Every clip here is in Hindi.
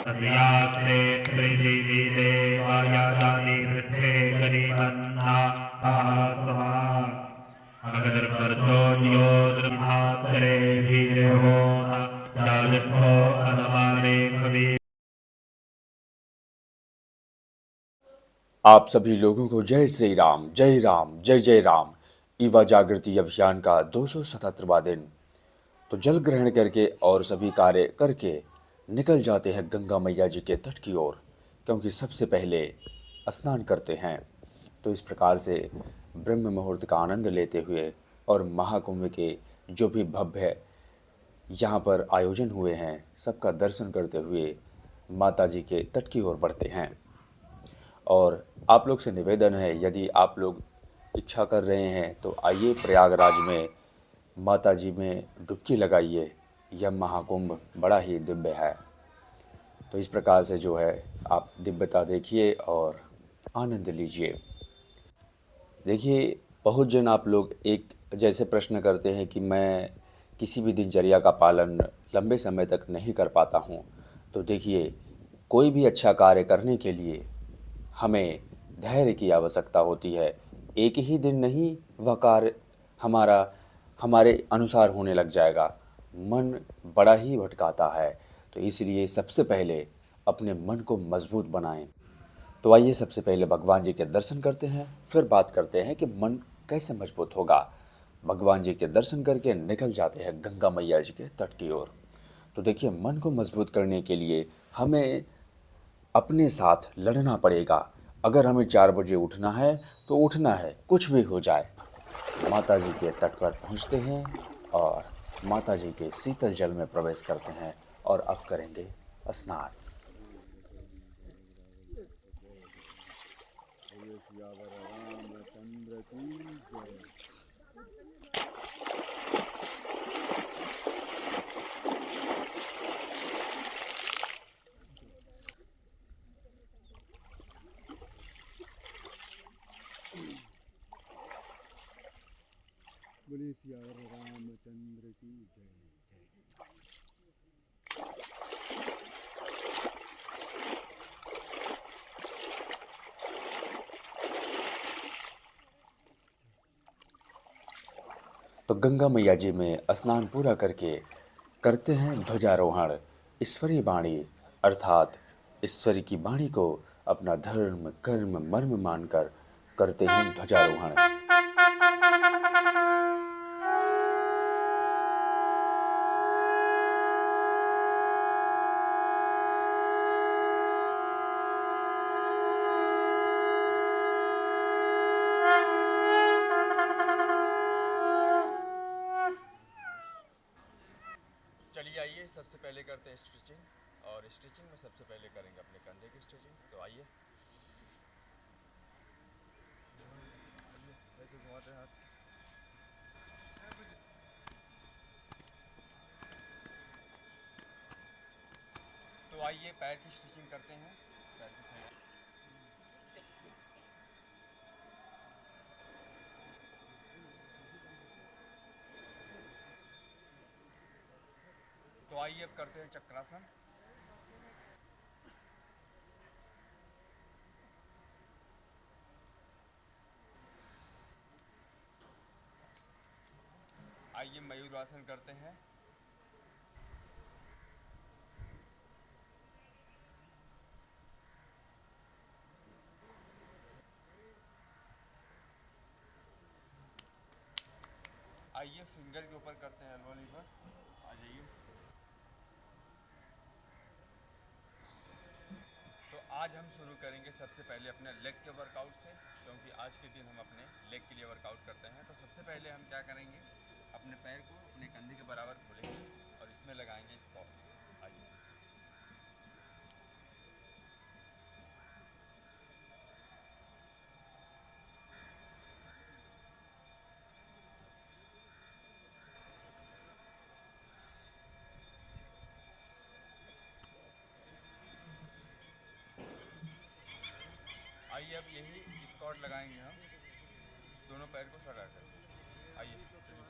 तस्यास्ते त्रिजीविते वायादानि वृद्धे गरीमन्ना आसवा अगदर्भर्तो ज्योतिर्भातरे भीरहो जागृतो अनवारे कवि। आप सभी लोगों को जय श्री राम, जय राम, जय जय राम। युवा जागृति अभियान का 277वां दिन। तो जल ग्रहण करके और सभी कार्य करके निकल जाते हैं गंगा मैया जी के तट की ओर, क्योंकि सबसे पहले स्नान करते हैं। तो इस प्रकार से ब्रह्म मुहूर्त का आनंद लेते हुए और महाकुंभ के जो भी भव्य यहाँ पर आयोजन हुए हैं, सबका दर्शन करते हुए माता जी के तट की ओर बढ़ते हैं। और आप लोग से निवेदन है, यदि आप लोग इच्छा कर रहे हैं तो आइए प्रयागराज में माता जी में डुबकी लगाइए। यह महाकुंभ बड़ा ही दिव्य है। तो इस प्रकार से जो है आप दिव्यता देखिए और आनंद लीजिए। देखिए, बहुत जन आप लोग एक जैसे प्रश्न करते हैं कि मैं किसी भी दिनचर्या का पालन लंबे समय तक नहीं कर पाता हूँ। तो देखिए, कोई भी अच्छा कार्य करने के लिए हमें धैर्य की आवश्यकता होती है। एक ही दिन नहीं वह कार्य हमारा हमारे अनुसार होने लग जाएगा। मन बड़ा ही भटकाता है। तो इसलिए सबसे पहले अपने मन को मजबूत बनाएं। तो आइए सबसे पहले भगवान जी के दर्शन करते हैं, फिर बात करते हैं कि मन कैसे मजबूत होगा। भगवान जी के दर्शन करके निकल जाते हैं गंगा मैया जी के तट की ओर। तो देखिए, मन को मजबूत करने के लिए हमें अपने साथ लड़ना पड़ेगा। अगर हमें 4 बजे उठना है तो उठना है, कुछ भी हो जाए। माता जी के तट पर पहुंचते हैं और माता जी के शीतल जल में प्रवेश करते हैं और अब करेंगे स्नान। रामचंद्र की जय। बोलिए सियावर रामचंद्र की जय। तो गंगा मैया जी में स्नान पूरा करके करते हैं ध्वजारोहण। ईश्वरीय वाणी अर्थात ईश्वरी की वाणी को अपना धर्म कर्म मर्म मानकर करते हैं ध्वजारोहण। चलिए आइए, सबसे पहले करते हैं स्ट्रेचिंग। और स्ट्रेचिंग में सबसे पहले करेंगे अपने कंधे की स्ट्रेचिंग। तो आइए, ऐसे घुमाते हैं हाथ। तो आइए पैर की स्ट्रेचिंग करते हैं। पैर की तो आइए अब करते हैं चक्रासन। आइए मयूरासन करते हैं। आइए फिंगर के ऊपर करते हैं एल्बो लीवर। आ जाइए। तो आज हम शुरू करेंगे सबसे पहले अपने लेग के वर्कआउट से, क्योंकि आज के दिन हम अपने लेग के लिए वर्कआउट करते हैं। तो सबसे पहले हम क्या करेंगे, अपने पैर को अपने कंधे के बराबर खोलेंगे और इसमें लगाएंगे स्क्वाट। आइए। आइए अब यही स्क्वाट लगाएंगे हम दोनों पैर को सटा कर। आइए चलिए।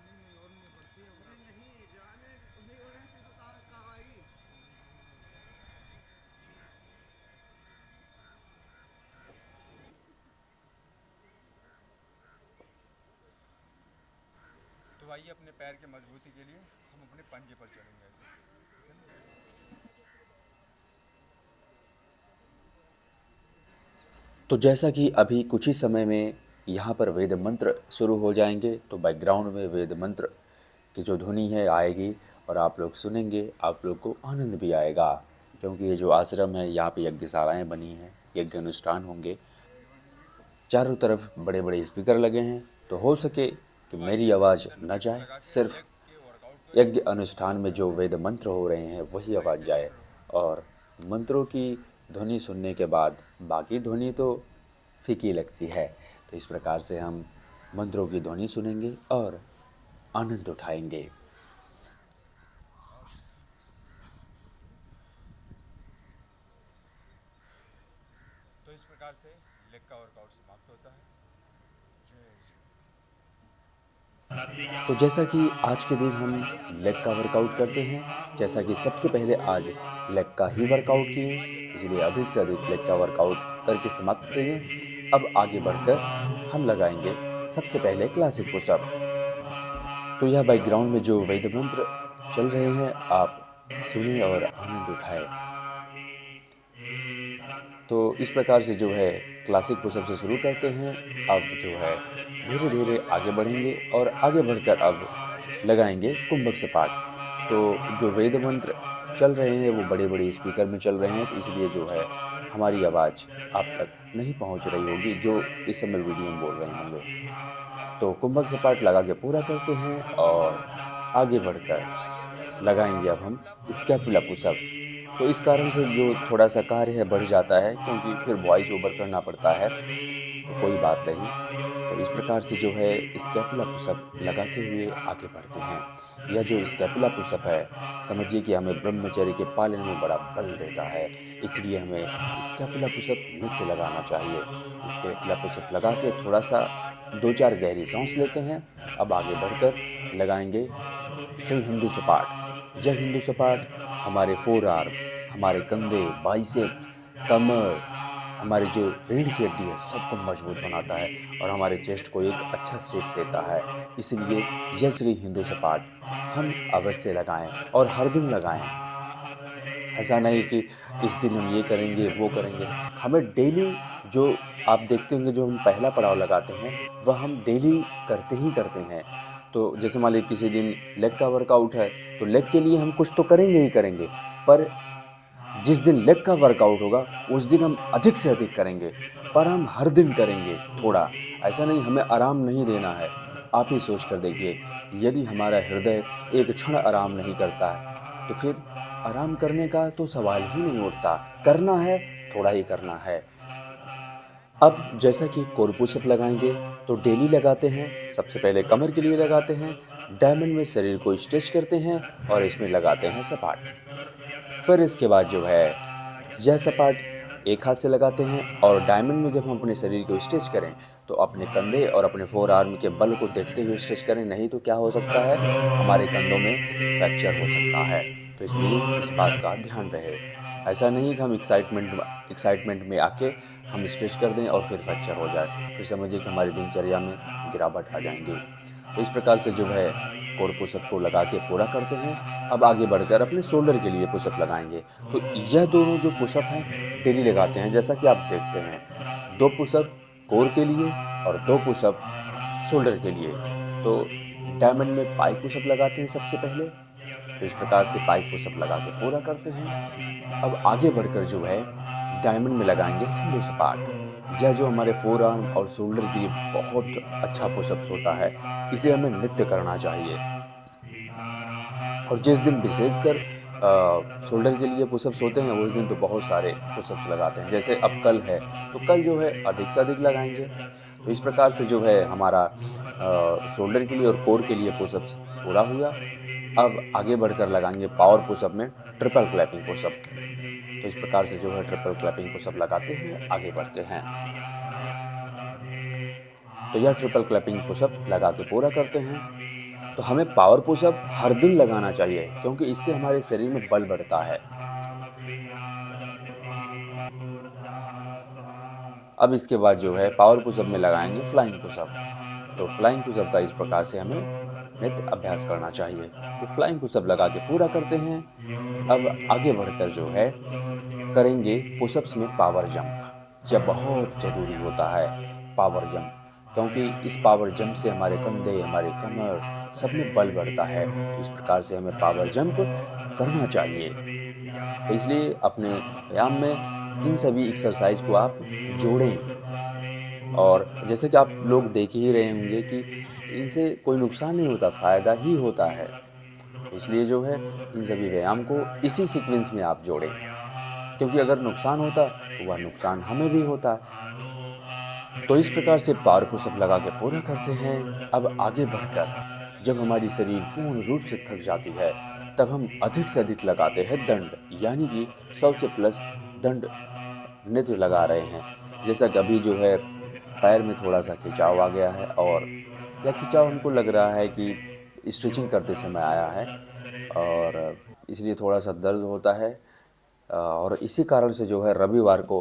तो आइए अपने पैर के मजबूती के लिए हम अपने पंजे पर चलेंगे ऐसे। तो जैसा कि अभी कुछ ही समय में यहाँ पर वेद मंत्र शुरू हो जाएंगे, तो बैकग्राउंड में वेद मंत्र की जो ध्वनि है आएगी और आप लोग सुनेंगे, आप लोग को आनंद भी आएगा, क्योंकि ये जो आश्रम है यहाँ पे यज्ञशालाएँ बनी हैं, यज्ञ अनुष्ठान होंगे, चारों तरफ बड़े बड़े स्पीकर लगे हैं, तो हो सके कि मेरी आवाज़ न जाए, सिर्फ यज्ञ अनुष्ठान में जो वेद मंत्र हो रहे हैं वही आवाज़ जाए, और मंत्रों की ध्वनि सुनने के बाद बाकी ध्वनि तो फीकी लगती है। तो इस प्रकार से हम मंत्रों की ध्वनि सुनेंगे और आनंद उठाएंगे। तो इस प्रकार से लेग का वर्कआउट समाप्त होता है। तो जैसा कि आज के दिन हम लेग का वर्कआउट करते हैं, जैसा कि सबसे पहले आज लेग का ही वर्कआउट किए, इसलिए अधिक से अधिक लेग का वर्कआउट करके समाप्त करिए। अब आगे बढ़कर हम लगाएंगे सबसे पहले क्लासिक पुशअप। तो यह बैकग्राउंड में जो वेद मंत्र चल रहे हैं आप सुने और आनंद उठाएं। तो इस प्रकार से जो है क्लासिक पुशअप से शुरू करते हैं। अब जो है धीरे धीरे आगे बढ़ेंगे और आगे बढ़कर अब लगाएंगे कुंभक सपाट। तो जो वेद मंत्र चल रहे हैं वो बड़े बड़े स्पीकर में चल रहे हैं, तो इसलिए जो है हमारी आवाज़ आप तक नहीं पहुंच रही होगी जो इस समय वीडियो में बोल रहे होंगे। तो कुंभक सपाट लगा के पूरा करते हैं और आगे बढ़कर लगाएंगे अब हम स्कैपुला पुशअप। तो इस कारण से जो थोड़ा सा कार्य है बढ़ जाता है, क्योंकि फिर वॉइस ओवर करना पड़ता है, तो कोई बात नहीं। तो इस प्रकार से जो है स्कैपुला पुशअप लगाते हुए आगे बढ़ते हैं। यह जो स्कैपुला पुशअप है, समझिए कि हमें ब्रह्मचर्य के पालन में बड़ा बल देता है, इसलिए हमें स्कैपुला पुशअप नित्य लगाना चाहिए। स्कैपुला पुशअप लगा के थोड़ा सा 2-4 गहरी सांस लेते हैं। अब आगे बढ़कर लगाएंगे श्री हिंदू सपाट। यह हिंदू सपाट हमारे फोर आर्म, हमारे कंधे, बाइसेप्स, कमर, हमारी जो रीढ़ की हड्डी है सबको मजबूत बनाता है और हमारे चेस्ट को एक अच्छा शेप देता है। इसलिए यह श्री हिंदू सपाट हम अवश्य लगाएं और हर दिन लगाएं। ऐसा नहीं कि इस दिन हम ये करेंगे वो करेंगे, हमें डेली जो आप देखते होंगे जो हम पहला पड़ाव लगाते हैं वह हम डेली करते ही करते हैं। तो जैसे मान लीजिए किसी दिन लेग का वर्कआउट है तो लेग के लिए हम कुछ तो करेंगे ही करेंगे, पर जिस दिन लेग का वर्कआउट होगा उस दिन हम अधिक से अधिक करेंगे, पर हम हर दिन करेंगे थोड़ा। ऐसा नहीं, हमें आराम नहीं देना है। आप ही सोच कर देखिए, यदि हमारा हृदय एक क्षण आराम नहीं करता है तो फिर आराम करने का तो सवाल ही नहीं उठता। करना है, थोड़ा ही करना है। अब जैसा कि कोर पुशअप लगाएंगे तो डेली लगाते हैं। सबसे पहले कमर के लिए लगाते हैं, डायमंड में शरीर को स्ट्रेच करते हैं और इसमें लगाते हैं सपाट। फिर इसके बाद जो है यह सपाट एक हाथ से लगाते हैं और डायमंड में जब हम अपने शरीर को स्ट्रेच करें तो अपने कंधे और अपने फोर आर्म के बल को देखते हुए स्ट्रेच करें, नहीं तो क्या हो सकता है, हमारे कंधों में फ्रैक्चर हो सकता है। तो इसलिए इस बात का ध्यान रहे। ऐसा नहीं कि हम एक्साइटमेंट में आके हम स्ट्रेच कर दें और फिर फ्रैक्चर हो जाए, फिर समझिए कि हमारी दिनचर्या में गिरावट आ जाएंगी। तो इस प्रकार से जो है कोर पुशअप को लगा के पूरा करते हैं। अब आगे बढ़कर अपने शोल्डर के लिए पुशअप लगाएंगे। तो यह दोनों जो पुशअप हैं डेली लगाते हैं, जैसा कि आप देखते हैं 2 पुशअप कोर के लिए और 2 पुशअप शोल्डर के लिए। तो डायमंड में पाइक पुशअप लगाते हैं सबसे पहले, तो इस प्रकार से पाइक पुशअप लगा के पूरा करते हैं। अब आगे बढ़कर जो है डायमंड में लगाएंगे हिंदू सपाट। यह जो हमारे फोर आर्म और शोल्डर के लिए बहुत अच्छा पुशअप्स होता है, इसे हमें नित्य करना चाहिए। और जिस दिन विशेषकर शोल्डर के लिए पुशअप्स होते हैं उस दिन तो बहुत सारे पुशअप्स लगाते हैं। जैसे अब कल है तो कल जो है अधिक से अधिक लगाएंगे। तो इस प्रकार से जो है हमारा शोल्डर के लिए और कोर के लिए पुशअप्स पूरा हुआ। अब आगे बढ़कर लगाएंगे पावर पुशअप में ट्रिपल क्लैपिंग पुशअप। तो इस प्रकार से जो है ट्रिपल क्लैपिंग पुशअप लगाते हुए आगे बढ़ते हैं। तो यह ट्रिपल क्लैपिंग पुशअप लगा के पूरा करते हैं। तो हमें पावर पुशअप हर दिन लगाना चाहिए, क्योंकि इससे हमारे शरीर में बल बढ़ता है। अब इसके बाद जो है पावर पुशअप में लगाएंगे फ्लाइंग पुशअप। तो फ्लाइंग पुशअप का इस प्रकार से हमें नित्य अभ्यास करना चाहिए। तो फ्लाइंग पुशअप लगा के पूरा करते हैं। अब आगे बढ़कर जो है करेंगे पुशअप्स में पावर जंप। यह बहुत ज़रूरी होता है पावर जंप, क्योंकि इस पावर जंप से हमारे कंधे, हमारे कमर सब में बल बढ़ता है। तो इस प्रकार से हमें पावर जंप करना चाहिए। तो इसलिए अपने व्यायाम में इन सभी एक्सरसाइज को आप जोड़ें। और जैसे कि आप लोग देख ही रहे होंगे कि इनसे कोई नुकसान नहीं होता, फ़ायदा ही होता है। तो इसलिए जो है इन सभी व्यायाम को इसी सीक्वेंस में आप जोड़ें, क्योंकि अगर नुकसान होता तो वह नुकसान हमें भी होता। तो इस प्रकार से पावर पुशअप लगा के पूरा करते हैं। अब आगे बढ़कर जब हमारी शरीर पूर्ण रूप से थक जाती है तब हम अधिक से अधिक लगाते हैं दंड, यानी कि 100 से प्लस दंड नृत्य लगा रहे हैं। जैसा कि अभी जो है पैर में थोड़ा सा खिंचाव आ गया है, और यह खिंचाव हमको लग रहा है कि स्ट्रेचिंग करते समय आया है, और इसलिए थोड़ा सा दर्द होता है। और इसी कारण से जो है रविवार को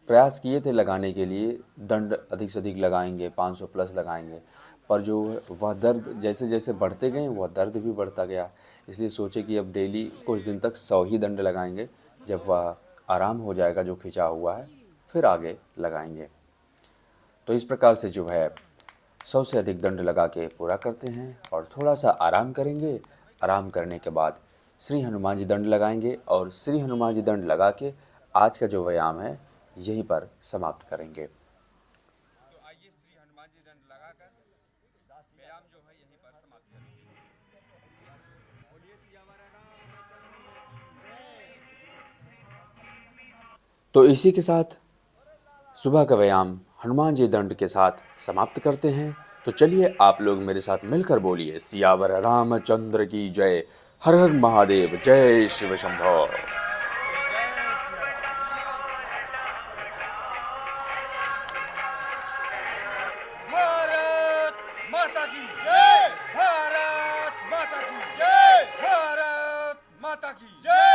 प्रयास किए थे लगाने के लिए, दंड अधिक से अधिक लगाएंगे, 500 प्लस लगाएंगे, पर जो वह दर्द जैसे जैसे बढ़ते गए वह दर्द भी बढ़ता गया। इसलिए सोचे कि अब डेली कुछ दिन तक 100 ही दंड लगाएंगे। जब वह आराम हो जाएगा जो खिंचा हुआ है फिर आगे लगाएंगे। तो इस प्रकार से जो है 100 से अधिक दंड लगा के पूरा करते हैं और थोड़ा सा आराम करेंगे। आराम करने के बाद श्री हनुमान जी दंड लगाएंगे, और श्री हनुमान जी दंड लगा के आज का जो व्यायाम है यहीं पर समाप्त करेंगे। तो आइए श्री हनुमान जी दंड लगाकर व्यायाम जो है यहीं पर समाप्त करेंगे। तो इसी के साथ सुबह का व्यायाम हनुमान जी दंड के साथ समाप्त करते हैं। तो चलिए आप लोग मेरे साथ मिलकर बोलिए, सियावर रामचंद्र की जय। हर हर महादेव, जय शिव शंभो। भारत माता की जय, भारत माता की जय, भारत माता की जय।